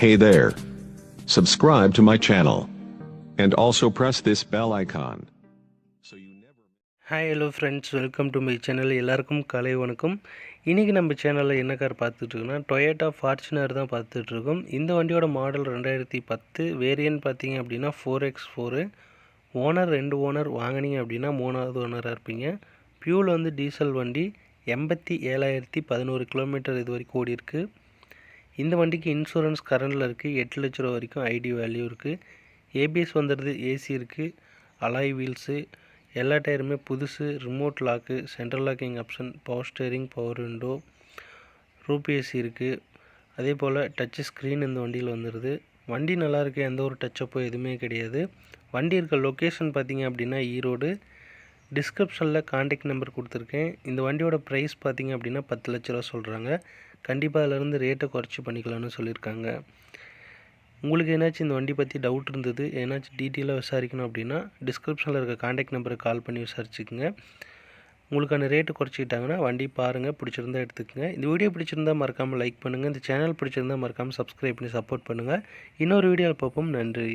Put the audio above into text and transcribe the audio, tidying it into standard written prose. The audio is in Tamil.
Hey there. Subscribe to my channel. And also press this bell icon. So you never. Hi hello friends, welcome to my channel. எல்லாருக்கும் காலை வணக்கம். இன்றைக்கி நம்ம சேனலில் என்ன கார் பார்த்துட்ருக்கோன்னா டொயோட்டா ஃபார்ச்சுனர் தான் பார்த்துட்ருக்கோம். இந்த வண்டியோட மாடல் 2010, வேரியன்ட் பார்த்தீங்க அப்படின்னா 4x4. ஓனர் 2 ஓனர், வாங்கினீங்க அப்படின்னா 3வது ஓனராக இருப்பீங்க. ஃபியூல் வந்து டீசல் வண்டி. 87,011 கிலோமீட்டர் இது வரைக்கும் ஓடி இருக்குது. இந்த வண்டிக்கு இன்சூரன்ஸ் கரண்டில் இருக்குது. 8 லட்ச ரூபா வரைக்கும் ஐடி வேல்யூ இருக்குது. ஏபிஎஸ் வந்துடுது, ஏசி இருக்குது, அலாய் வீல்ஸு, எல்லா டயருமே புதுசு, remote lock, central locking option, power steering, power window, roof AC இருக்குது. அதே போல் டச்சு ஸ்க்ரீன் இந்த வண்டியில் வந்துடுது. வண்டி நல்லாயிருக்கு, எந்த ஒரு டச்சப்போ எதுவுமே கிடையாது. வண்டி இருக்க லொக்கேஷன் பார்த்திங்க அப்படின்னா ஈரோடு. டிஸ்கிரிப்ஷனில் கான்டாக்ட் நம்பர் கொடுத்துருக்கேன். இந்த வண்டியோட ப்ரைஸ் பார்த்திங்க அப்படின்னா 10 லட்ச ரூபா சொல்கிறாங்க. கண்டிப்பாக அதிலேருந்து ரேட்டை குறைச்சி பண்ணிக்கலாம்னு சொல்லியிருக்காங்க. உங்களுக்கு ஏதாச்சும் இந்த வண்டி பற்றி டவுட் இருந்தது, ஏதாச்சும் டீட்டெயிலாக விசாரிக்கணும் அப்படின்னா டிஸ்கிரிப்ஷனில் இருக்க கான்டாக்ட் நம்பருக்கு கால் பண்ணி விசாரிச்சுக்குங்க. உங்களுக்கான ரேட்டு குறைச்சிக்கிட்டாங்கன்னா வண்டி பாருங்கள், பிடிச்சிருந்தா எடுத்துக்கங்க. இந்த வீடியோ பிடிச்சிருந்தா மறக்காமல் லைக் பண்ணுங்கள். இந்த சேனல் பிடிச்சிருந்தா மறக்காமல் சப்ஸ்கிரைப் பண்ணி சப்போர்ட் பண்ணுங்கள். இன்னொரு வீடியோவில் பார்ப்போம். நன்றி.